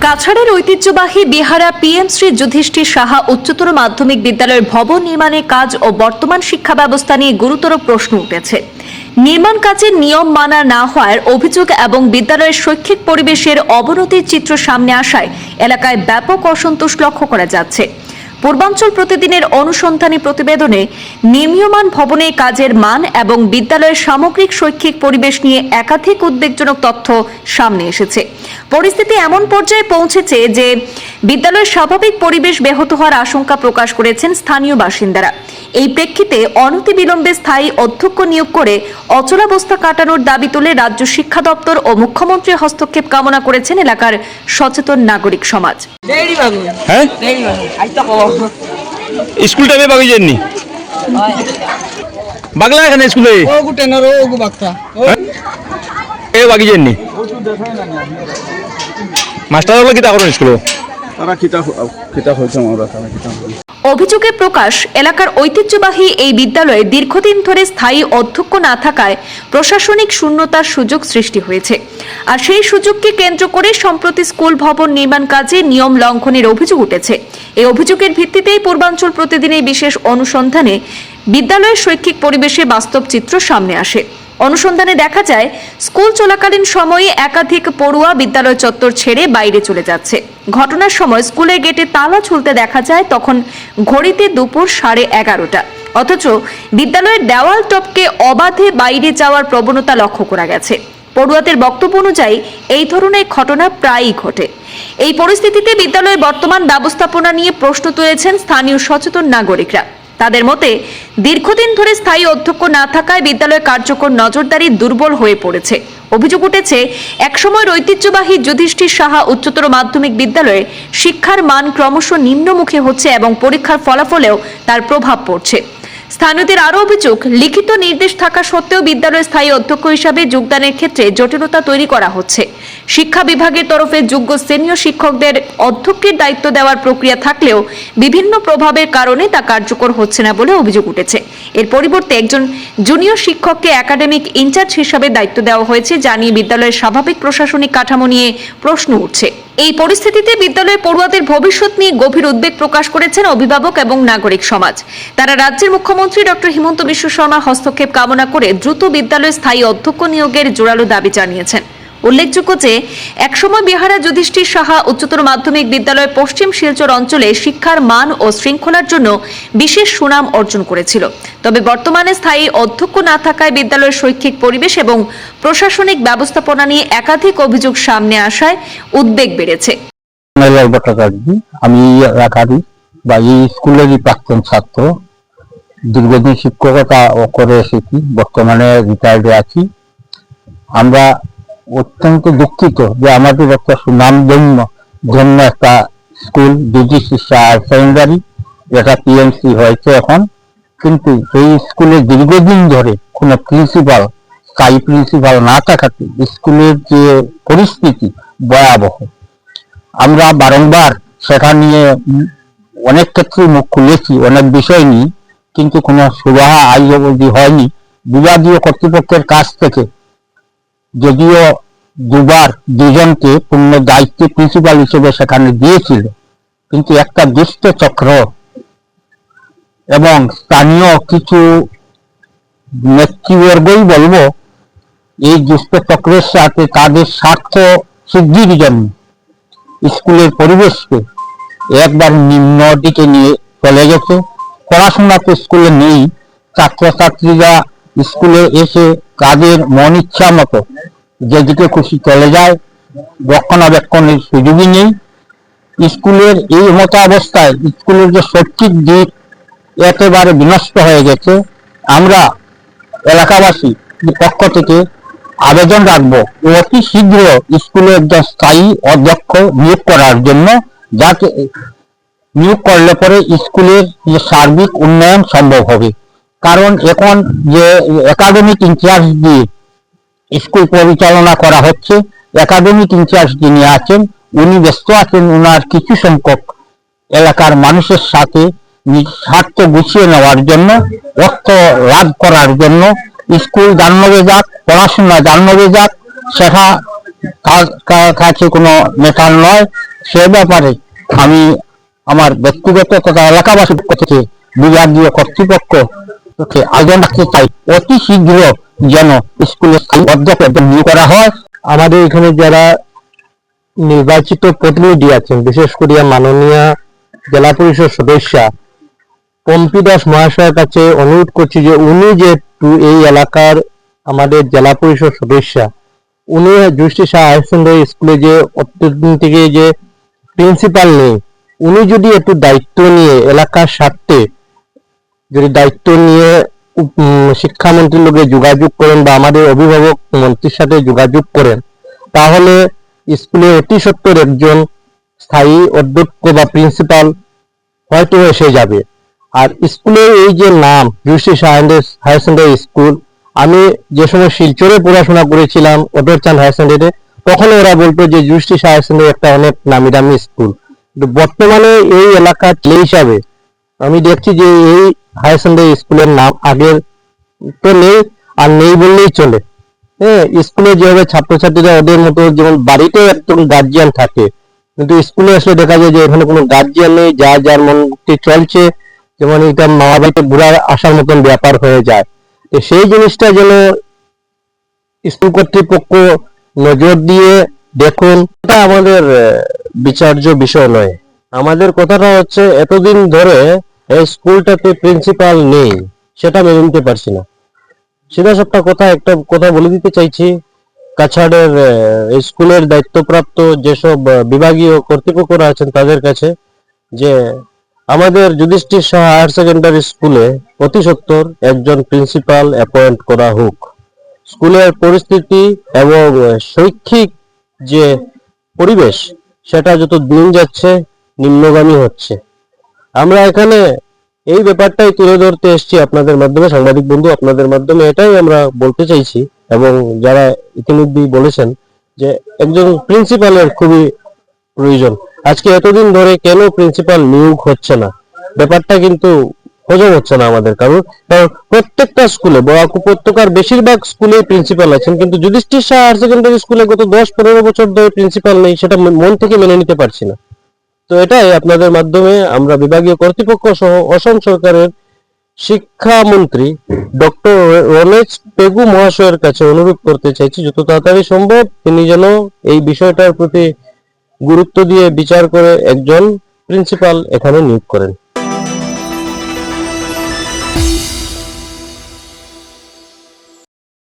কাছাড়ের ঐতিহ্যবাহী বিহারা পিএমশ্রী যুধিষ্ঠির সাহা উচ্চতর মাধ্যমিক বিদ্যালয়ের ভবন নির্মাণের কাজ ও বর্তমান শিক্ষা ব্যবস্থা নিয়ে গুরুতর প্রশ্ন উঠেছে। নির্মাণ কাজের নিয়ম মানা না হওয়ার অভিযোগ এবং বিদ্যালয়ের শৈক্ষিক পরিবেশের অবনতির চিত্র সামনে আসায় এলাকায় ব্যাপক অসন্তোষ লক্ষ্য করা যাচ্ছে। পূর্বাঞ্চল প্রতিদিনের অনুসন্ধানী প্রতিবেদনে নির্মীয়মান ভবনের কাজের মান এবং বিদ্যালয়ের সামগ্রিক শৈক্ষিক পরিবেশ নিয়ে একাধিক উদ্বেগজনক তথ্য সামনে এসেছে। পরিস্থিতি এমন পর্যায়ে পৌঁছেছে যে বিদ্যালয়ের স্বাভাবিক পরিবেশ ব্যাহত হওয়ার আশঙ্কা প্রকাশ করেছেন স্থানীয় বাসিন্দারা। এই প্রেক্ষিতে অনতিবিলম্বে স্থায়ী অধ্যক্ষ নিয়োগ করে অচলাবস্থা কাটানোর দাবি তুলে রাজ্য শিক্ষা দপ্তর ও মুখ্যমন্ত্রীর হস্তক্ষেপ কামনা করেছেন এলাকার সচেতন নাগরিক সমাজ। স্কুল টাইমে বাকি যাননি বাগলা এখানে স্কুলে বাকি যাননি মাস্টার কিতা করেন স্কুলে তারা কিতা হয়েছে অভিযোগে প্রকাশ এলাকার ঐতিহ্যবাহী এই বিদ্যালয়ে দীর্ঘদিন ধরে স্থায়ী অধ্যক্ষ না থাকায় প্রশাসনিক শূন্যতার সুযোগ সৃষ্টি হয়েছে। আর সেই সুযোগকে কেন্দ্র করে সম্প্রতি স্কুল ভবন নির্মাণ কাজে নিয়ম লঙ্ঘনের অভিযোগ উঠেছে। এই অভিযোগের ভিত্তিতেই পূর্বাঞ্চল প্রতিদিনের বিশেষ অনুসন্ধানে বিদ্যালয়ের শৈক্ষিক পরিবেশে বাস্তব চিত্র সামনে আসে। অনুসন্ধানে দেখা যায় স্কুল চলাকালীন সময়ে একাধিক পড়ুয়া বিদ্যালয় চত্বর ছেড়ে বাইরে চলে যাচ্ছে। ঘটনার সময় স্কুলের গেটে তালা ঝুলতে দেখা যায়, তখন ঘড়িতে দুপুর 11:30। অথচ বিদ্যালয়ের দেওয়াল টপকে অবাধে বাইরে যাওয়ার প্রবণতা লক্ষ্য করা গেছে। পড়ুয়াদের বক্তব্য অনুযায়ী এই ধরনের ঘটনা প্রায়ই ঘটে। এই পরিস্থিতিতে বিদ্যালয়ের বর্তমান ব্যবস্থাপনা নিয়ে প্রশ্ন তুলেছেন স্থানীয় সচেতন নাগরিকরা। তাদের মতে দীর্ঘদিন ধরে স্থায়ী অধ্যক্ষ না থাকায় বিদ্যালয় কার্যকর নজরদারি দুর্বল হয়ে পড়েছে। অভিযোগ উঠেছে একসময় ঐতিহ্যবাহী যুধিষ্ঠির সাহা উচ্চতর মাধ্যমিক বিদ্যালয়ে শিক্ষার মান ক্রমশ নিম্নমুখী হচ্ছে এবং পরীক্ষার ফলাফলেও তার প্রভাব পড়ছে। স্থানীয়দের আরও অভিযোগ, লিখিত নির্দেশ থাকা সত্ত্বেও বিদ্যালয়ের স্থায়ী অধ্যক্ষ হিসাবে যোগদানের ক্ষেত্রে জটিলতা তৈরি করা হচ্ছে। শিক্ষা বিভাগের তরফে যোগ্য সিনিয়র শিক্ষকদের অধ্যক্ষের দায়িত্ব দেওয়ার প্রক্রিয়া থাকলেও বিভিন্ন প্রভাবের কারণে তা কার্যকর হচ্ছে না বলে অভিযোগ উঠেছে। এর পরিবর্তে একজন জুনিয়র শিক্ষককে একাডেমিক ইনচার্জ হিসাবে দায়িত্ব দেওয়া হয়েছে, যা নিয়ে বিদ্যালয়ের স্বাভাবিক প্রশাসনিক কাঠামো নিয়ে প্রশ্ন উঠছে। এই পরিস্থিতিতে বিদ্যালয়ের পড়ুয়াদের ভবিষ্যৎ নিয়ে গভীর উদ্বেগ প্রকাশ করেছেন অভিভাবক এবং নাগরিক সমাজ। তারা রাজ্যের মুখ্যমন্ত্রী ডক্টর হিমন্ত বিশ্ব শর্মার হস্তক্ষেপ কামনা করে দ্রুত বিদ্যালয়ে স্থায়ী অধ্যক্ষ নিয়োগের জোরালো দাবি জানিয়েছেন। উল্লেখযোগ্য যে একসময় বিহারা যুধিষ্ঠির সাহা উচ্চতর মাধ্যমিক বিদ্যালয় পশ্চিম শিলচর অঞ্চলে শিক্ষার মান ও শৃঙ্খলার জন্য বিশেষ সুনাম অর্জন করেছিল। তবে বর্তমানে স্থায়ী অধ্যক্ষ না থাকায় বিদ্যালয়ের শৈক্ষিক পরিবেশ এবং প্রশাসনিক ব্যবস্থাপনা নিয়ে একাধিক অভিযোগ সামনে আসায় উদ্বেগ বেড়েছে। আমি রাখারি বা এই স্কুলেরই প্রাক্তন ছাত্র, দীর্ঘদিন শিক্ষকতা করে এসেছি, বর্তমানে রিটায়ার্ডে আছি। আমরা অত্যন্ত দুঃখিত যে আমাদের একটা সুনামধন্য একটা স্কুল যুধিষ্ঠির হায়ার সেকেন্ডারি, যেটা পিএমসি হয়েছে এখন, কিন্তু এই স্কুলে দীর্ঘদিন ধরে কোনো প্রিন্সিপাল, স্থায়ী প্রিন্সিপাল না থাকাতে স্কুলের যে পরিস্থিতি ভয়াবহ। আমরা বারংবার সেটা নিয়ে অনেক ক্ষেত্রে মুখ খুলেছি, অনেক বিষয় নিয়ে, কিন্তু কোনো সুরাহা আজ অবধি হয়নি। বিভাগীয় কর্তৃপক্ষের কাছ থেকে যদিও দুজনকে পূর্ণ দায়িত্বে প্রিন্সিপাল হিসেবে সেখানে দিয়েছিল, কিন্তু একটা দুষ্ট চক্র এবং স্থানীয় কিছু নেতৃবর্গই বলবো, এই দুষ্ট চক্রের সাথে তাদের স্বার্থ সিদ্ধির জন্য স্কুলের পরিবেশকে একবার নিম্ন দিকে নিয়ে চলে গেছে। পড়াশোনা তো স্কুলে নেই, ছাত্রছাত্রীরা স্কুলে এসে তাদের মন ইচ্ছা মতো যেদিকে খুশি চলে যায়, রক্ষণাবেক্ষণের সুযোগই নেই। স্কুলের এই মতো অবস্থায় স্কুলের যে শৈক্ষিক দিক একেবারে বিনষ্ট হয়ে গেছে। আমরা এলাকাবাসী পক্ষ থেকে আবেদন রাখবো অতি শীঘ্র স্কুলে একজন স্থায়ী অধ্যক্ষ নিয়োগ করার জন্য, যাতে নিয়োগ করলে পরে স্কুলের যে সার্বিক উন্নয়ন সম্ভব হবে। কারণ এখন যে একাডেমিক ইনচার্জ দিয়ে স্কুল পরিচালনা করা হচ্ছে, একাডেমিক ইনচার্জ যিনি আছেন উনি ব্যস্ত আছেন ওনার কিছু সংখ্যক এলাকার মানুষের সাথে স্বার্থ গুছিয়ে নেওয়ার জন্য, অর্থ লাভ করার জন্য। স্কুল জান্নবে যাক, পড়াশোনা জান্নবে যাক, সেটা কাছে কোনো মেটার নয়। সে ব্যাপারে আমি আমার ব্যক্তিগত তথা এলাকাবাসীর পক্ষ থেকে বিভাগীয় কর্তৃপক্ষকে আবেদন রাখতে চাই, অতি শীঘ্র যেন স্কুলে অধ্যক্ষ নিয়োগ করা হয়। আমাদের এখানে যারা নির্বাচিত প্রতিনিধি আছেন, বিশেষ করে মাননীয় জেলা পরিষদ সদস্য পম্পি দাস মহাশয়ের কাছে অনুরোধ করছি যে উনি যেহেতু এই এলাকার আমাদের জেলা পরিষদ সদস্য, উনি জুষ্টি শাহ হায়ার সেকেন্ডারি স্কুলে যে অত্যদিন থেকে যে প্রিন্সিপাল নেই, উনি যদি একটু দায়িত্ব নিয়ে এলাকার স্বার্থে যদি দায়িত্ব নিয়ে শিক্ষামন্ত্রীর লোকে যোগাযোগ করেন বা আমাদের অভিভাবক মন্ত্রীর সাথে যোগাযোগ করেন, তাহলে স্কুলে অতি সত্বর একজন স্থায়ী অধ্যক্ষ বা প্রিন্সিপাল হয়তো এসে যাবে। আর স্কুলের এই যে নাম জুষ্টি শাহ হায়ার সেকেন্ডারি স্কুল, আমি যে সময় শিলচরে পড়াশোনা করেছিলাম অটরচাঁদ হায়ার সেকেন্ডারিতে, তখন ওরা বলতো যে জুষ্টি শাহ হায়ার সেকেন্ডারি একটা অনেক নামি দামি স্কুল। কিন্তু বর্তমানে এই এলাকার ছেলে হিসাবে আমি দেখছি যে এই হায়ার সেকেন্ডারি স্কুলের নাম আগের তো নেই, আর নেই বললেই চলে। হ্যাঁ, স্কুলে যেভাবে ছাত্রছাত্রীরা ওদের মতো যেমন বাড়িতে একজন গার্জিয়ান থাকে, কিন্তু স্কুলে আসলে দেখা যায় যে এখানে কোনো গার্জিয়ান নেই, যা যার মনটি চলছে, যেমন এটা মামা বাড়িতে বুড়া আসার মতন ব্যাপার হয়ে যায়। তো সেই জিনিসটা যেন স্কুল কর্তৃপক্ষ নজর দিয়ে দেখুন। এটা আমাদের বিচার্য বিষয় নয়। আমাদের কথাটা হচ্ছে এতদিন ধরে এই স্কুলটাতে প্রিন্সিপাল নেই, সেটা মেনে নিতে পারছি না। সিধা সাপটা একটা কথা বলে দিতে চাইছি কাছাড়ের স্কুলের দায়িত্বপ্রাপ্ত যেসব বিভাগীয় কর্তৃপক্ষরা আছেন তাদের কাছে, যে আমাদের যুধিষ্ঠির শাহ হায়ার সেকেন্ডারি স্কুলে অতি সত্বর একজন প্রিন্সিপাল অ্যাপয়েন্ট করা হোক। স্কুলের পরিস্থিতি এবং শৈক্ষিক যে পরিবেশ সেটা যত দিন যাচ্ছে নিম্নগামী হচ্ছে। আমরা এখানে এই ব্যাপারটাই তুলে ধরতে এসেছি আপনাদের মাধ্যমে, সাংবাদিক বন্ধু, আপনাদের মাধ্যমে এটাই আমরা বলতে চাইছি। এবং যারা ইতিমধ্যেই বলেছেন যে একজন প্রিন্সিপালের খুবই প্রয়োজন। আজকে এতদিন ধরে কেন প্রিন্সিপাল নিয়োগ হচ্ছে না, ব্যাপারটা কিন্তু হজম হচ্ছে না আমাদের কারণ প্রত্যেকটা স্কুলে বরাক উপত্যকার বেশিরভাগ স্কুলে প্রিন্সিপাল আছেন, কিন্তু যুধিষ্ঠির শাহ হায়ার সেকেন্ডারি স্কুলে গত 10-15 বছর ধরে প্রিন্সিপাল নেই, সেটা মন থেকে মেনে নিতে পারছি না। তো এটাই আপনাদের মাধ্যমে আমরা বিভাগীয় কর্তৃপক্ষ সহ অসম সরকারের শিক্ষামন্ত্রী ডক্টর রমেশ পেগু মহাশয়ের কাছে অনুরোধ করতে চাইছি যত তাড়াতাড়ি সম্ভব তিনি যেন এই বিষয়টার প্রতি গুরুত্ব দিয়ে বিচার করে একজন প্রিন্সিপাল এখানে নিয়োগ করেন।